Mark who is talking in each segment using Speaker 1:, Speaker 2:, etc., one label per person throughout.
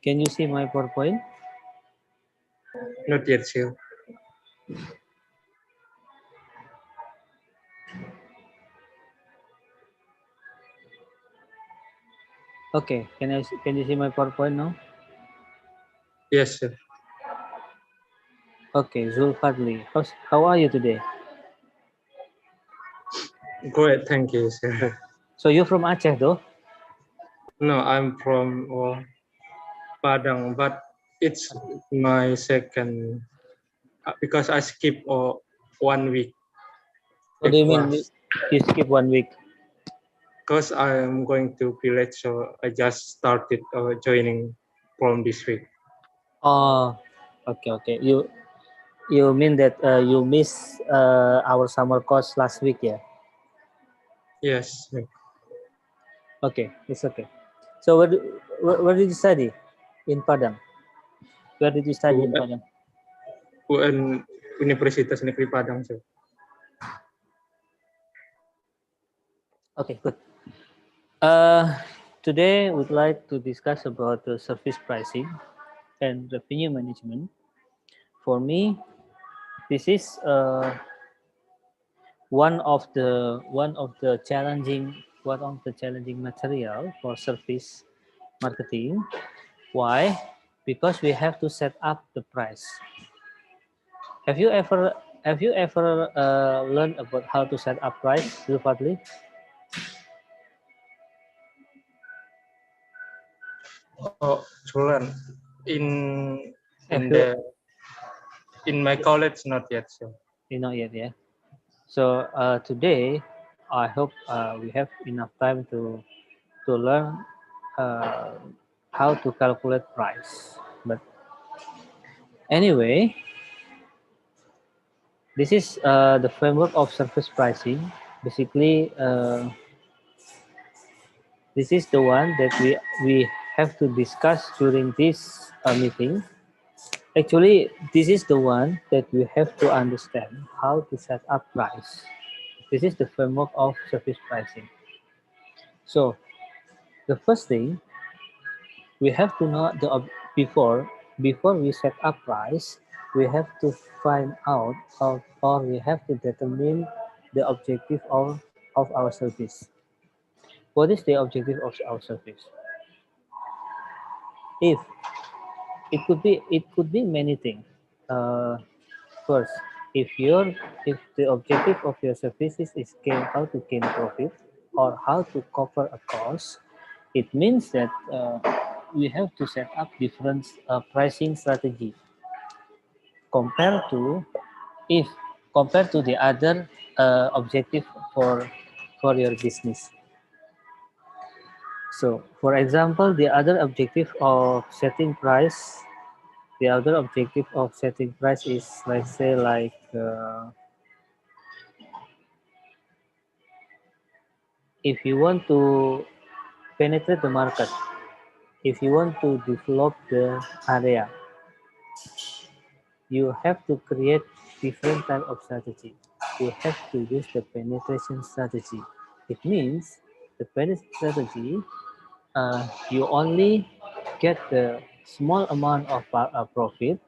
Speaker 1: Can you see my PowerPoint?
Speaker 2: Not yet, sir.
Speaker 1: Okay, can you see my PowerPoint now?
Speaker 2: Yes, sir.
Speaker 1: Okay, Zulfadli, how are you today?
Speaker 2: Great, thank you, sir.
Speaker 1: So you're from Aceh, though?
Speaker 2: No, I'm from Padang, but it's my second because I skip 1 week
Speaker 1: What do you mean
Speaker 2: class
Speaker 1: you skip 1 week?
Speaker 2: because I'm going to village, so I just started joining from this week.
Speaker 1: Oh, okay. You mean that you missed our summer course last week, yeah?
Speaker 2: Yes, sir.
Speaker 1: Okay, it's okay. So where did you study? In Padang. Where did you study in Padang?
Speaker 2: UN Universitas Negeri Padang, sir.
Speaker 1: Okay, good. Uh, Today we'd like to discuss about the service pricing and revenue management. For me, this is one of the challenging material for service marketing. Why? Because we have to set up the price. Have you ever learned about how to set up price, Zulfadli?
Speaker 2: Oh, children, in
Speaker 1: Have
Speaker 2: in
Speaker 1: you?
Speaker 2: the in my college, not yet, sir.
Speaker 1: Not yet, yeah. So today, I hope we have enough time to learn uh, how to calculate price. But anyway, this is the framework of service pricing. Basically, this is the one that we have to discuss during this meeting. Actually, this is the one that we have to understand how to set up price. This is the framework of service pricing. So the first thing we have to know before we set up price, we have to find out or we have to determine the objective of our service. What is the objective of our service? If it could be many things. Uh, First, if the objective of your services is how to gain profit or how to cover a cost, it means that we have to set up different pricing strategy compared to if compared to the other objective for your business. So, for example, the other objective of setting price is, let's say, like if you want to penetrate the market, if you want to develop the area, you have to create different type of strategy. You have to use the penetration strategy. It means the penetration strategy, you only get the small amount of profit,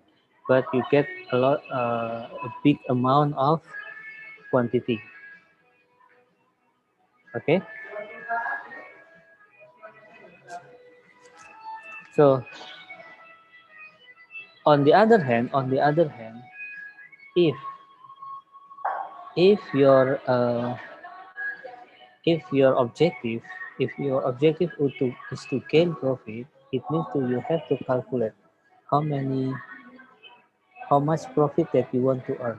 Speaker 1: but you get a big amount of quantity. Okay, so on the other hand, if if your uh, if your objective is to gain profit, it means to you have to calculate how many how much profit that you want to earn.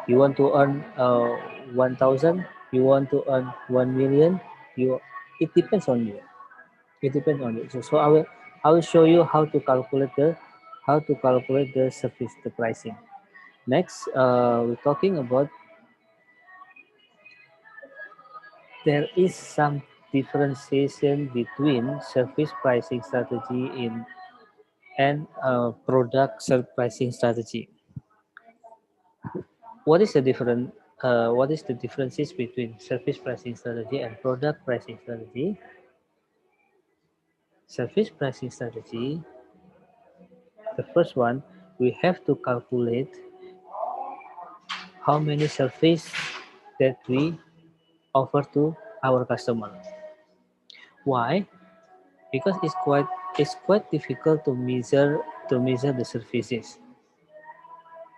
Speaker 1: You want to earn 1,000, you want to earn 1 million. You It depends on you. It depends on you. So I will show you how to calculate the service, the pricing. Next, we're talking about there is some differentiation between service pricing strategy in and product pricing strategy. What is the different? What is the differences between service pricing strategy and product pricing strategy? Service pricing strategy, the first one, we have to calculate how many service that we offer to our customer. Why? Because it's quite difficult to measure the services,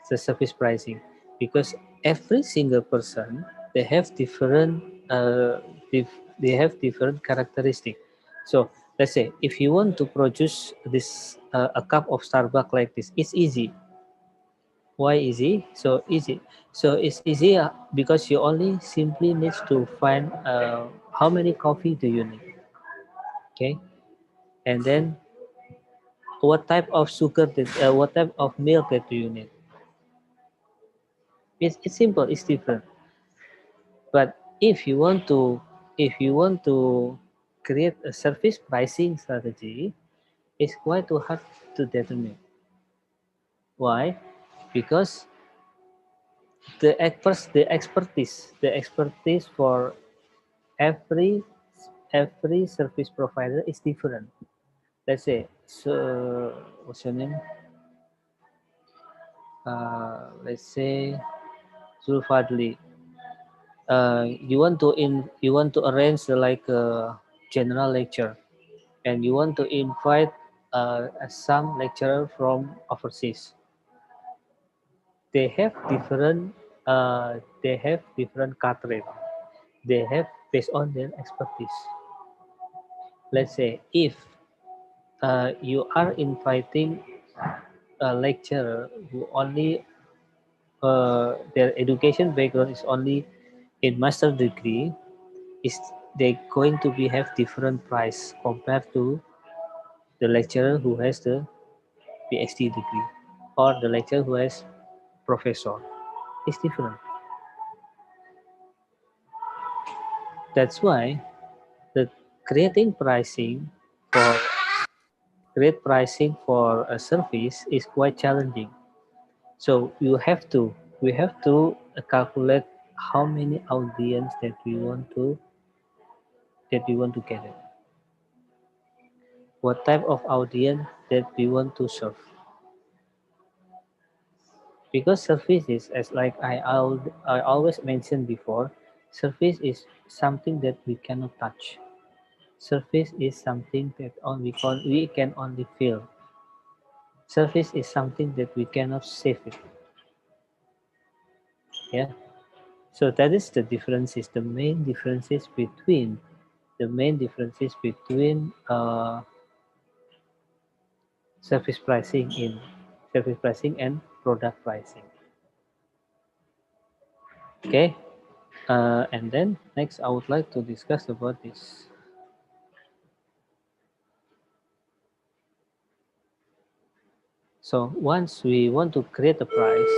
Speaker 1: the service pricing, because every single person, they have different uh, they have different characteristic. So let's say if you want to produce this a cup of Starbucks like this, it's easy. Why easy? So easy. So it's easy because you only simply need to find how many coffee do you need, okay, and then what type of sugar that what type of milk that do you need. It's simple, it's different. But if you want to create a service pricing strategy, it's quite too hard to determine. Why? Because the expertise for every every service provider is different. Let's say, so what's your name? Let's say Zulfadli. You want to arrange like a general lecture, and you want to invite some lecturer from overseas. They have different cut rate. They have based on their expertise. Let's say if you are inviting a lecturer who only their education background is only in master degree, is they going to be have different price compared to the lecturer who has the PhD degree, or the lecturer who has professor. It's different. That's why the creating pricing for create pricing for a service is quite challenging. So we have to calculate how many audience that we want to get it. What type of audience that we want to serve. Because service is, as like I always mentioned before, service is something that we cannot touch. Service is something that we can only feel. Service is something that we cannot save it. Yeah. So that is the differences. The main differences between service pricing in service pricing and product pricing. Okay. And then next, I would like to discuss about this. So once we want to create a price,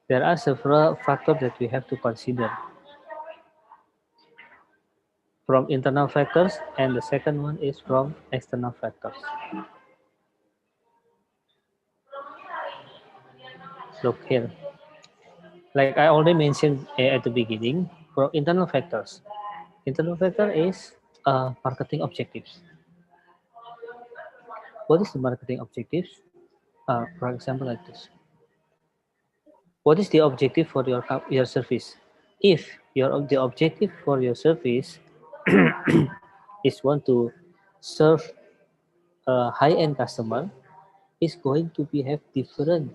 Speaker 1: there are several factors that we have to consider, from internal factors, and the second one is from external factors. Look here, like I already mentioned at the beginning, from internal factors. Internal factor is marketing objectives. What is the marketing objectives? For example, like this. What is the objective for your service? If the objective for your service is want to serve a high-end customer, is going to be have different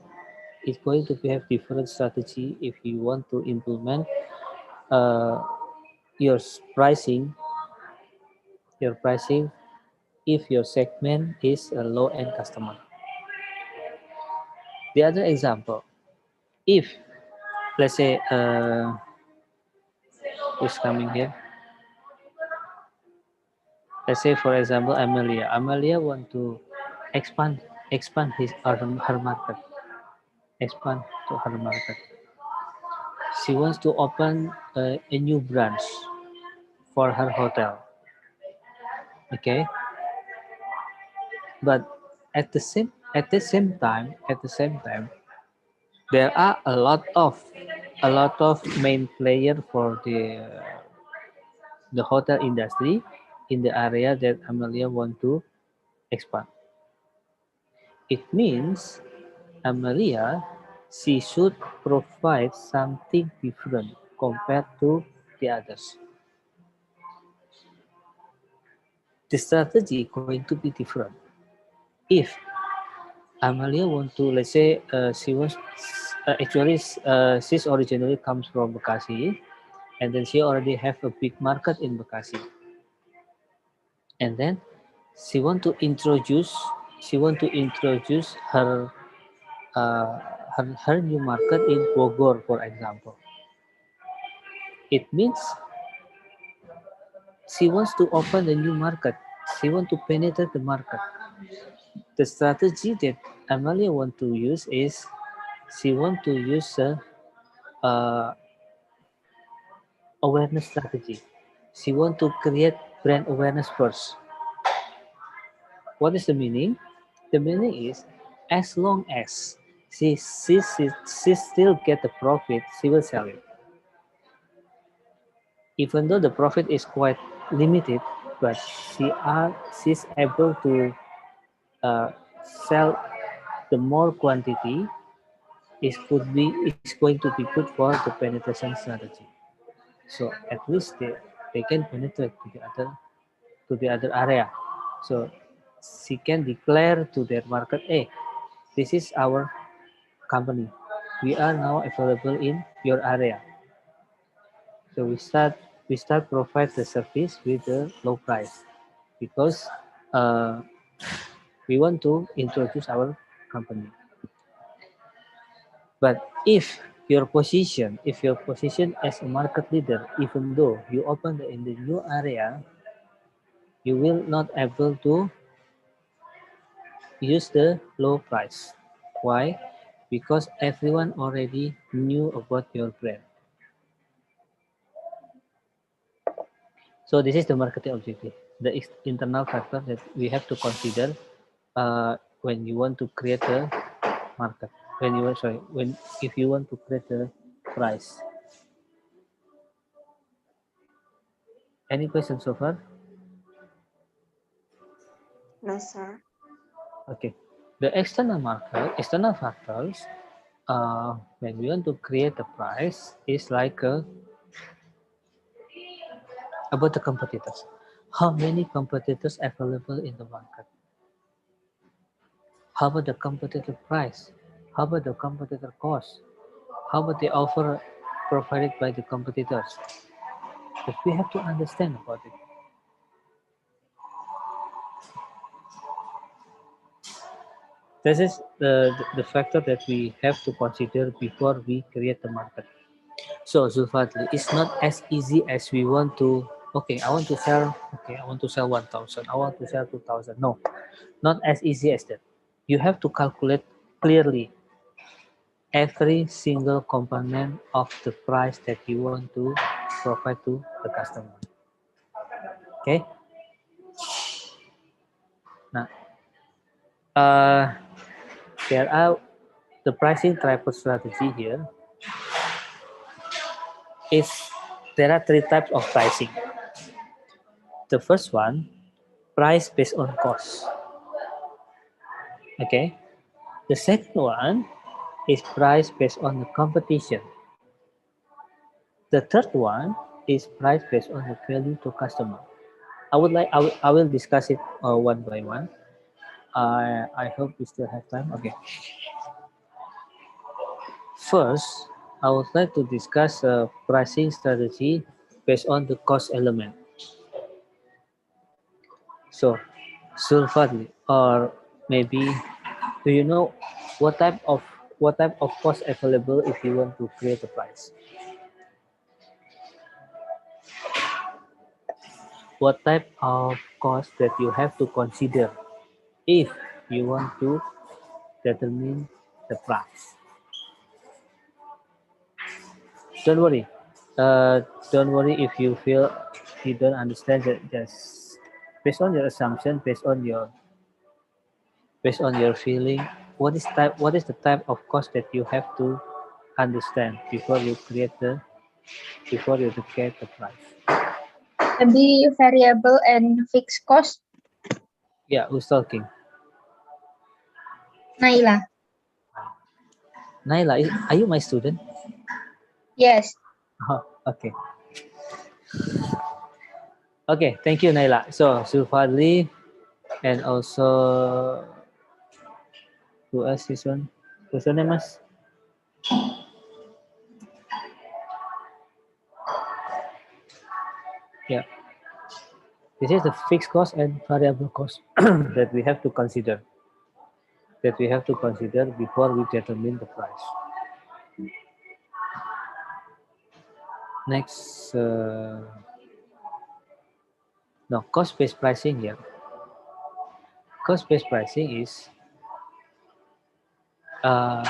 Speaker 1: is going to be have different strategy if you want to implement uh, your pricing your pricing if your segment is a low-end customer. The other example, if let's say who's coming here, let's say for example Amelia want to expand her market, expand to her market. She wants to open a new branch for her hotel. Okay, but at the same time, there are a lot of main player for the hotel industry, in the area that Amelia want to expand. It means Amelia, she should provide something different compared to the others. The strategy going to be different. If Amelia want to, let's say, she was actually she's originally comes from Bekasi, and then she already have a big market in Bekasi, and then she want to introduce her her new market in Bogor, for example. It means she wants to open a new market. She want to penetrate the market. The strategy that Amelia want to use is she want to use a uh, awareness strategy. She want to create brand awareness first. What is the meaning? The meaning is as long as she still get the profit, she will sell it. Even though the profit is quite limited, but she's able to uh, sell the more quantity is going to be good for the penetration strategy. So at least they can penetrate to the other area. So she can declare to their market, hey, this is our company. We are now available in your area. So we start provide the service with the low price because uh, we want to introduce our company. But if your position as a market leader, even though you open in the new area, you will not able to use the low price. Why? Because everyone already knew about your brand. So this is the marketing objective, the internal factor that we have to consider when you want to create a market. When if you want to create a price. Any questions so far?
Speaker 3: No, sir.
Speaker 1: Okay. The external factors, when we want to create a price, is like about the competitors. How many competitors available in the market? How about the competitive price? How about the competitor cost? How about the offer provided by the competitors? But we have to understand about it. This is the factor that we have to consider before we create the market. So Zulfadli, it's not as easy as we want to. Okay, I want to sell 1,000. I want to sell 2,000. No, not as easy as that. You have to calculate clearly every single component of the price that you want to provide to the customer. Okay. Now, uh, there are the pricing tripod strategy here is there are three types of pricing. The first one, price based on cost. Okay. The second one is price based on the competition. The third one is price based on the value to customer. I will discuss it one by one. I hope we still have time. Okay. First, I would like to discuss a pricing strategy based on the cost element. So, Sulfadli, or maybe do you know what type of what type of cost available if you want to create a price? What type of cost that you have to consider if you want to determine the price? Don't worry. Uh, don't worry if you feel you don't understand that. Just based on your assumption, based on your feeling, what is the type of cost that you have to understand before you create the price?
Speaker 3: Maybe variable and fixed cost.
Speaker 1: Yeah, who's talking?
Speaker 3: Naila.
Speaker 1: Naila, are you my student?
Speaker 3: Yes.
Speaker 1: Oh, okay. Okay, thank you, Naila. So, Zulfadli and also who else is one? What's your name, Mas? Yeah, this is the fixed cost and variable cost that we have to consider. That we have to consider before we determine the price. Next, no, cost-based pricing here. Cost-based pricing is uh,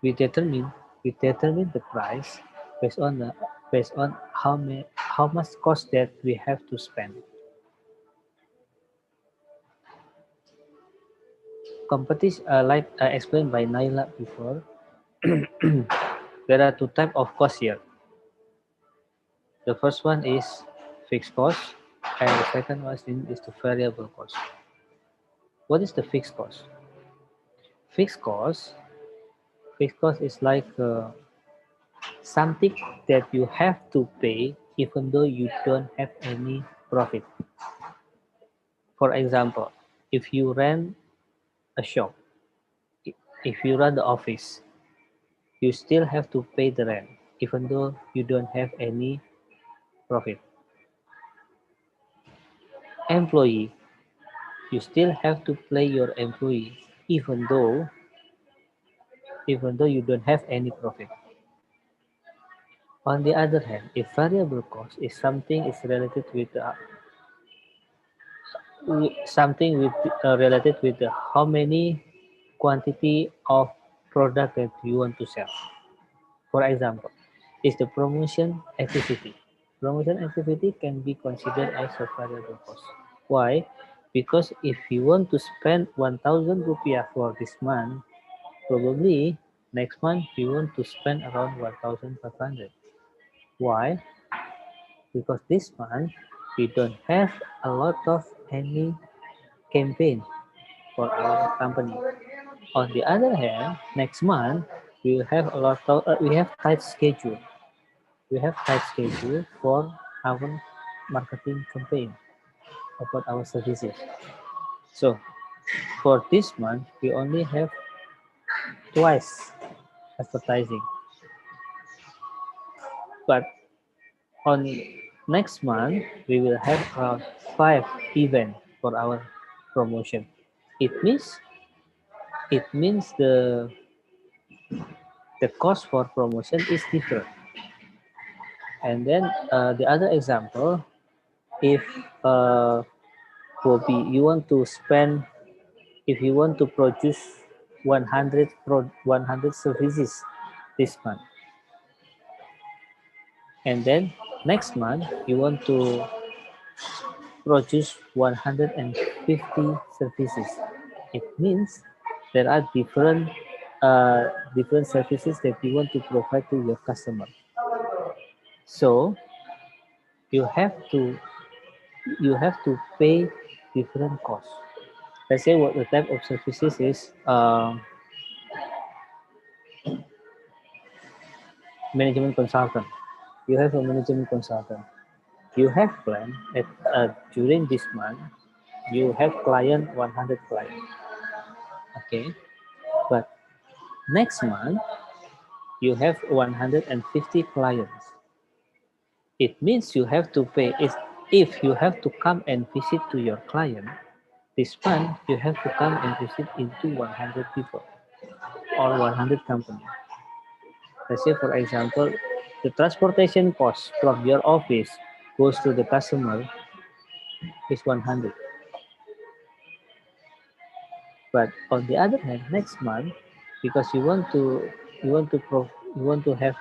Speaker 1: we determine the price based on how much cost that we have to spend. Competition, like explained by Naila before, there are two types of cost here. The first one is fixed cost, and the second one is the variable cost. What is the fixed cost? Fixed cost, fixed cost is like something that you have to pay even though you don't have any profit. For example, if you rent a shop, if you run the office, you still have to pay the rent even though you don't have any profit. Employee, you still have to pay your employee even though you don't have any profit. On the other hand, if variable cost is something with related with the how many quantity of product that you want to sell. For example, is the promotion activity. Promotion activity can be considered as a variable cost. Why? Because if you want to spend 1,000 rupiah for this month, probably next month you want to spend around 1,500. Why? Because this month we don't have a lot of any campaign for our company. On the other hand, next month we will have a lot of we have tight schedule. We have tight schedule for our marketing campaign about our services. So for this month, we only have twice advertising, but on next month we will have around five events for our promotion. It means the cost for promotion is different. And then the other example, if uh, Bobby, you want to spend, if you want to produce 100 services this month, and then next month you want to produce 150 services. It means there are different services that you want to provide to your customer. So you have to you have to pay different costs. Let's say what the type of services is management consultant. You have a management consultant. You have plan at during this month you have client 100 clients. Okay, but next month you have 150 clients. It means you have to pay if you have to come and visit to your client this month you have to come and visit into 100 people or 100 companies. Let's say for example the transportation cost from your office goes to the customer is 100. But on the other hand, next month, because you want to pro, you want to have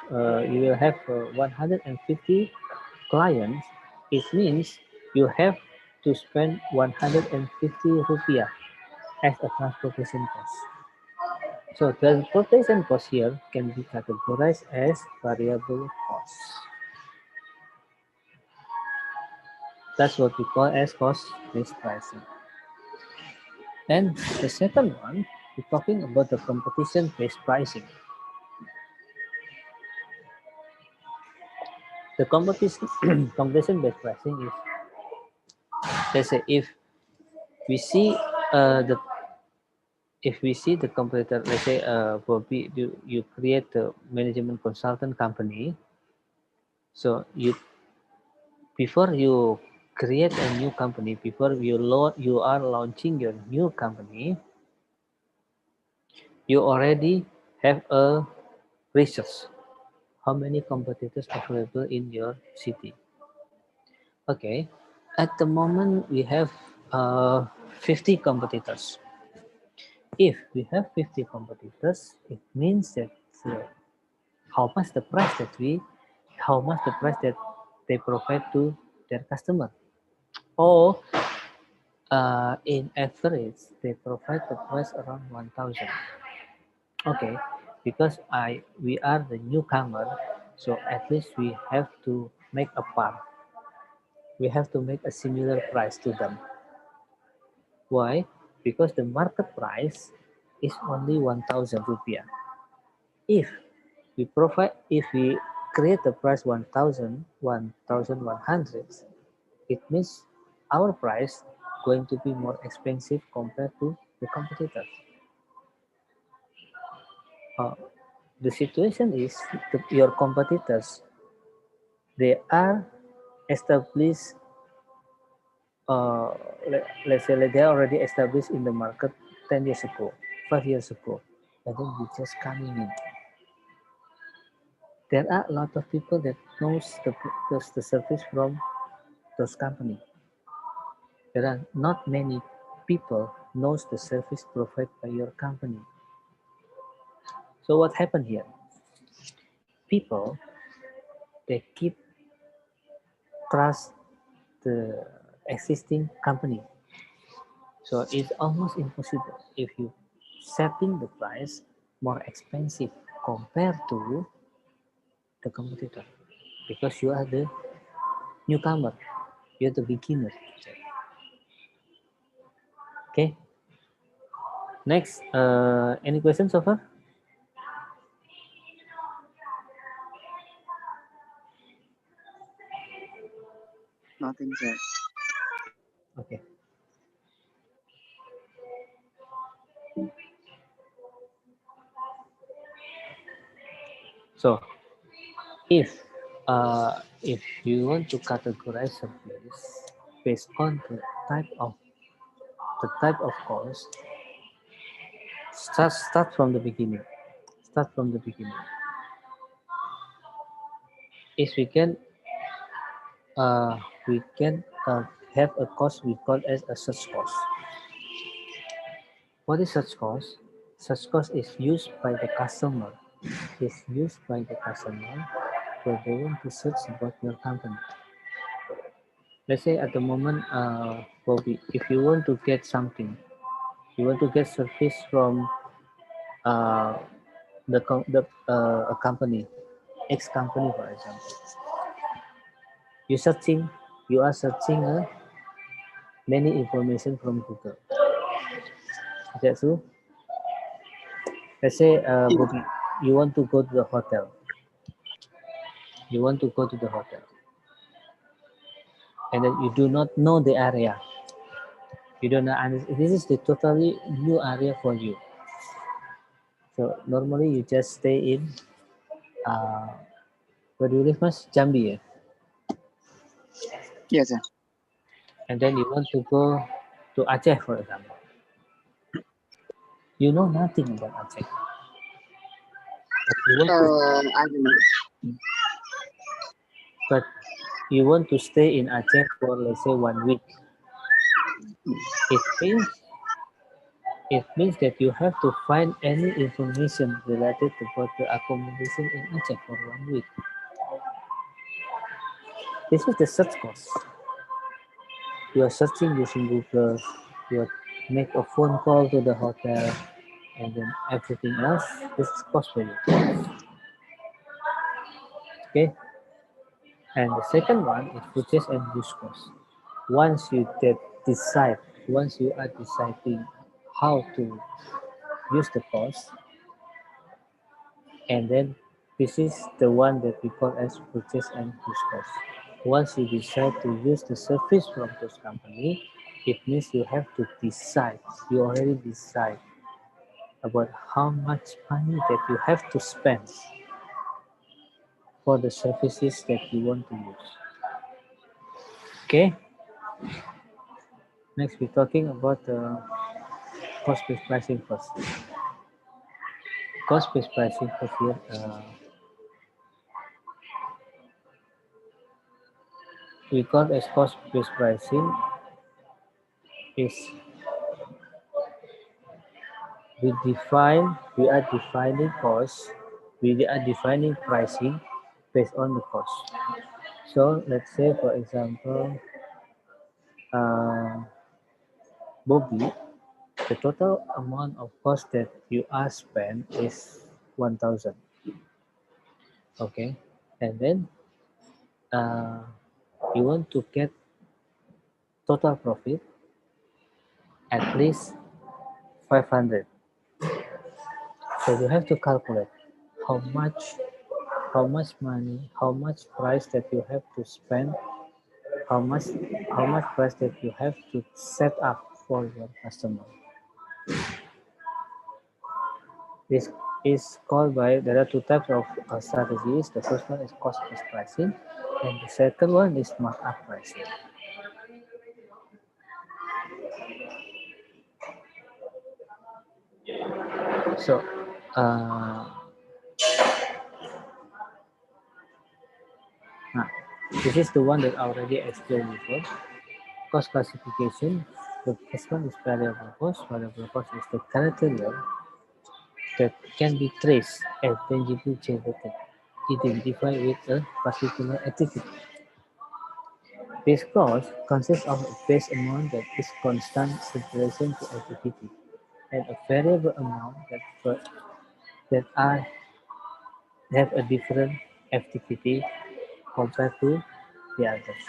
Speaker 1: you will have 150 clients, it means you have to spend 150 rupiah as a transportation cost. So transportation cost here can be categorized as variable cost. That's what we call as cost-based pricing. And the second one, we're talking about the competition-based pricing. The competition competition-based pricing is, let's say, we see the if we see the competitor, let's say, Bobby, you create a management consultant company. So before you create a new company, before you are launching your new company, you already have a research how many competitors available in your city. Okay, at the moment we have 50 competitors. If we have 50 competitors, it means that uh, how much the price that we how much the price that they provide to their customer, or in average they provide the price around 1000. Okay, because we are the newcomer, so at least we have to make a part, we have to make a similar price to them. Why? Because the market price is only 1000 rupiah. If we create the price 1100, it means our price going to be more expensive compared to the competitors. Uh, the situation is your competitors, they are established, uh, let's say they are already established in the market 10 years ago, 5 years ago, and then we just coming in. There are a lot of people that knows the service from those company. There are not many people knows the service provided by your company. So what happened here? People, they keep trust the existing company. So it's almost impossible if you setting the price more expensive compared to the competitor, because you are the newcomer, you're the beginner. Okay. Next, any questions so far?
Speaker 4: Nothing, sir.
Speaker 1: Okay. So if you want to categorize service based on the type of course, start from the beginning. Start from the beginning. If uh, we can have a cost we call as a search cost. What is search cost? Search cost is used by the customer. Is used by the customer when they want to search about your company. Let's say at the moment, Bobby, if you want to get something, you want to get service from uh, a company, X company, for example. You searching, you are searching many information from Google. Is that true? Let's say,
Speaker 4: Yes.
Speaker 1: Bobby, you want to go to the hotel. You want to go to the hotel, and then you do not know the area. You don't know, and this is the totally new area for you. So normally you just stay in. Uh, where do you live, Mas? Jambi, yeah?
Speaker 4: Yes, sir.
Speaker 1: And then you want to go to Aceh, for example. You know nothing about Aceh, but you want to,
Speaker 4: I don't know.
Speaker 1: but you want to stay in Aceh for, let's say, 1 week. It means it means that you have to find any information related about the accommodation in Aceh for 1 week. This is the search cost. You are searching using Google. You are make a phone call to the hotel, and then everything else. This is cost for you. Okay. And the second one is purchase and use cost. once you once you are deciding how to use the cost, and then this is the one that we call as purchase and use cost. Once you decide to use the service from those company, it means you have to decide, you already decide about how much money that you have to spend for the services that you want to use. Okay, next we're talking about the cost-based pricing first. Cost-based pricing for here, we call as cost-based pricing is we are defining cost, we are defining pricing based on the cost. So let's say for example, uh, Bobby, the total amount of cost that you are spent is 1,000. Okay, and then uh, you want to get total profit at least 500. So you have to calculate how much how much money, how much price that you have to spend, how much how much price that you have to set up for your customer. This is called by there are two types of strategies. The first one is cost-based pricing, and the second one is markup pricing. So, uh, now, this is the one that I already explained before. Cost classification. The first one is variable cost. Variable cost is the criteria that can be traced and tangibly generated, identified with a particular activity. This cost consists of a base amount that is constant in relation to activity and a variable amount that are have a different activity compared to the others.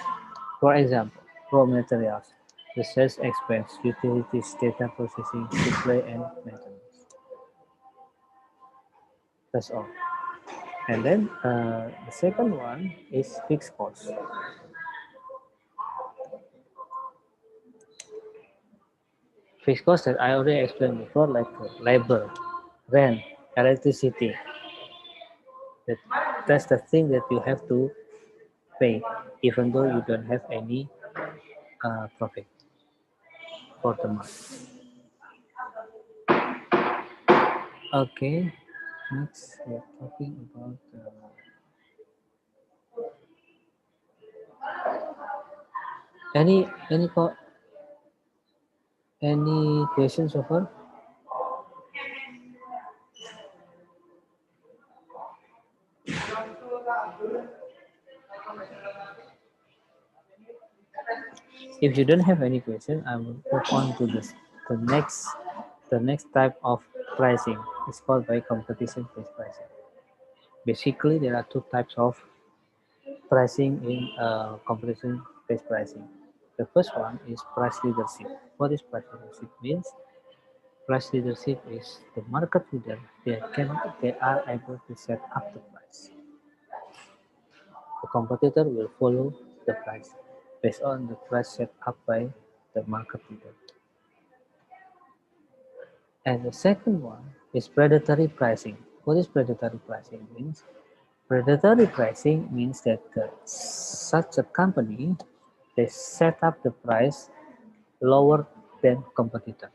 Speaker 1: For example, raw materials, the sales expense, utilities, data processing, display, and maintenance. That's all. And then the second one is fixed cost. Fixed cost that I already explained before, like labor, rent, electricity. That, that's the thing that you have to pay, even though you don't have any profit for the month. Okay, next we're talking about any questions so far? If you don't have any question, I will move on to the next the next type of pricing. It's called by competition-based pricing. Basically, there are two types of pricing in competition-based pricing. The first one is price leadership. What is price leadership means? Price leadership is the market leader. They are able to set up the price. The competitor will follow the price based on the price set up by the market leader. And the second one is predatory pricing. What is predatory pricing means? Predatory pricing means that such a company they set up the price lower than competitor.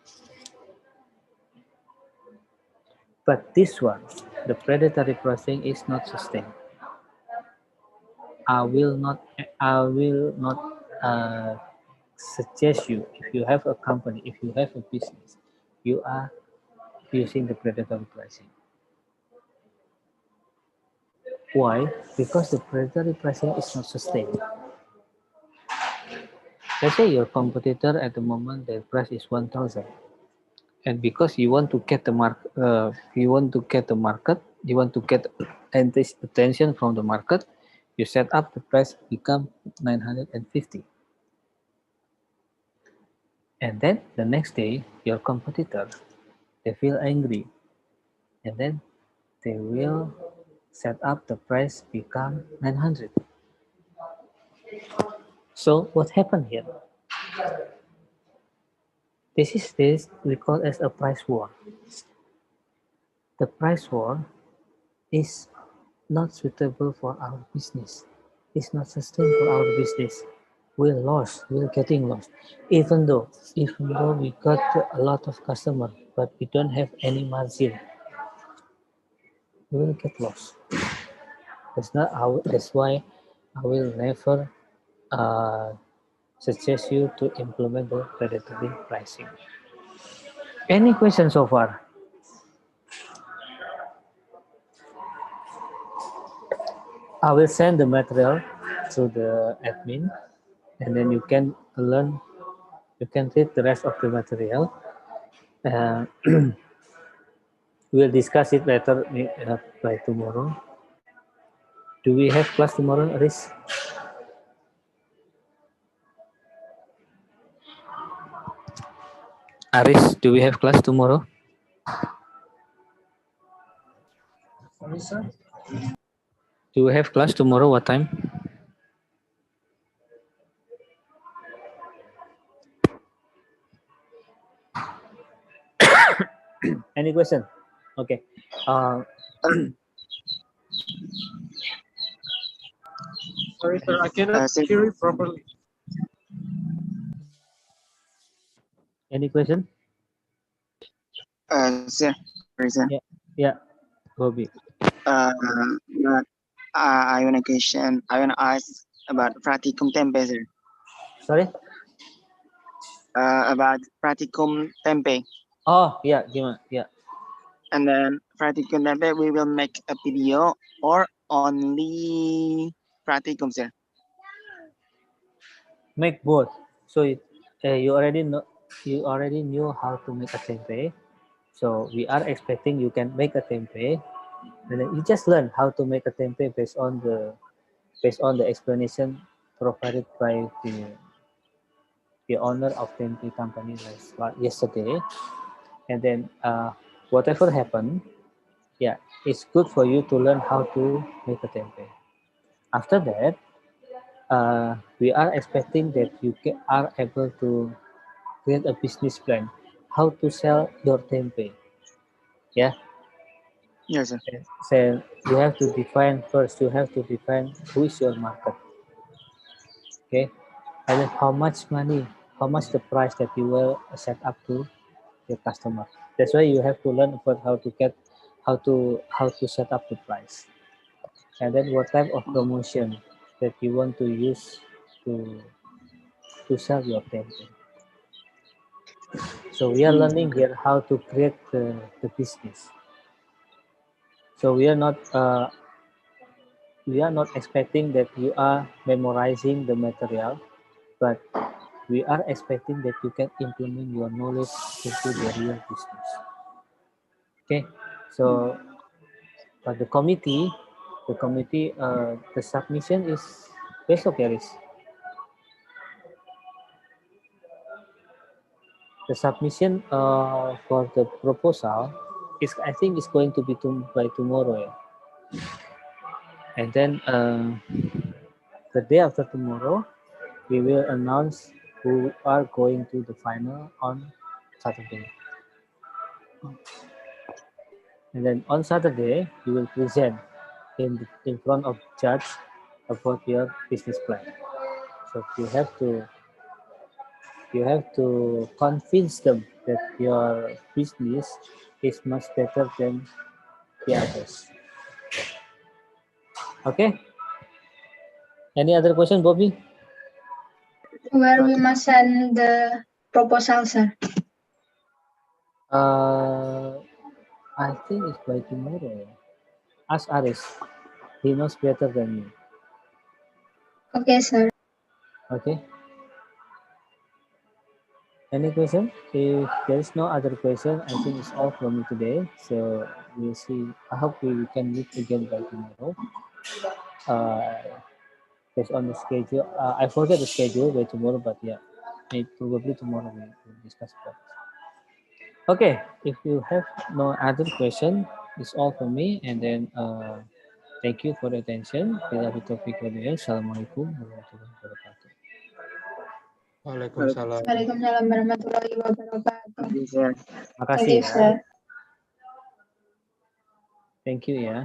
Speaker 1: But this one, the predatory pricing is not sustained. I will not suggest you if you have a company, if you have a business, you are using the predatory pricing. Why? Because the predatory pricing is not sustained. Let's say your competitor at the moment their price is 1,000, and because you want to get the market, you want to get attention from the market, you set up the price become 950. And then the next day, your competitor, they feel angry, and then they will set up the price become 900. So what happened here? This we call as a price war. The price war is not suitable for our business. It's not sustainable for our business. We're getting lost. Even though we got a lot of customer, but we don't have any margin, we will get lost. That's why I will never uh, suggest you to implement the predatory pricing. Any questions so far? I will send the material to the admin, and then you can read the rest of the material. Uh, we'll discuss it later by tomorrow. Do we have class tomorrow, Aris? Aris, do we have class tomorrow?
Speaker 2: Sorry, sir.
Speaker 1: Do we have class tomorrow? What time? Any question? Okay.
Speaker 2: Sorry, sir. I cannot
Speaker 4: Sir,
Speaker 2: hear you properly.
Speaker 1: Any question?
Speaker 4: sir, sorry, sir.
Speaker 1: Yeah. Yeah. Bobby.
Speaker 4: But I want a question. I want to ask about practicum tempe, sir.
Speaker 1: Sorry.
Speaker 4: About practicum tempe,
Speaker 1: Oh, yeah. Gimana? Yeah.
Speaker 4: and then practicum tempe, we will make a video or only practicum, sir.
Speaker 1: Make both. So you already knew how to make a tempeh. So we are expecting you can make a tempeh, and then you just learn how to make a tempeh based on the explanation provided by the owner of tempeh company yesterday. And then whatever happened, yeah, it's good for you to learn how to make a tempeh. After that, we are expecting that are able to create a business plan, how to sell your tempeh. Yeah,
Speaker 4: Yes, sir.
Speaker 1: so you have to define first. You have to define who is your market. Okay, and then how much the price that you will set up to your customer. That's why you have to learn about how to set up the price, and then what type of promotion that you want to use to to sell your tempeh. So we are learning
Speaker 4: Okay.
Speaker 1: here how to create the business. So we are not expecting that you are memorizing the material, but we are expecting that you can implement your knowledge into the real business. Okay, so the submission is besok ya, Riz? The submission for the proposal is I think is going to be by tomorrow, yeah. And then the day after tomorrow, we will announce who are going to the final on Saturday. And then on Saturday, you will present in front of judge about your business plan. So you have to convince them that your business is much better than the others. Okay. Any other question, Bobby?
Speaker 3: Where we must send the proposal, sir.
Speaker 1: I think it's by tomorrow. Ask Aris. He knows better than me.
Speaker 3: Okay, sir.
Speaker 1: Okay. Any question? If there is no other question, I think it's all from me today. So we'll see. I hope we can meet again by tomorrow. Uh, based on the schedule. I forget the schedule by tomorrow, but yeah. Maybe probably tomorrow we will discuss about it. Okay, if you have no other question, it's all for me. And then thank you for the attention. Bila taufiq wal hidayah. Assalamualaikum warahmatullahi wabarakatuh.
Speaker 2: Waalaikumsalam.
Speaker 3: Waalaikumsalam warahmatullahi wabarakatuh.
Speaker 4: Thank you, sir.
Speaker 1: Makasih
Speaker 3: Thank you,
Speaker 1: ya.
Speaker 3: sir.
Speaker 1: Thank you ya.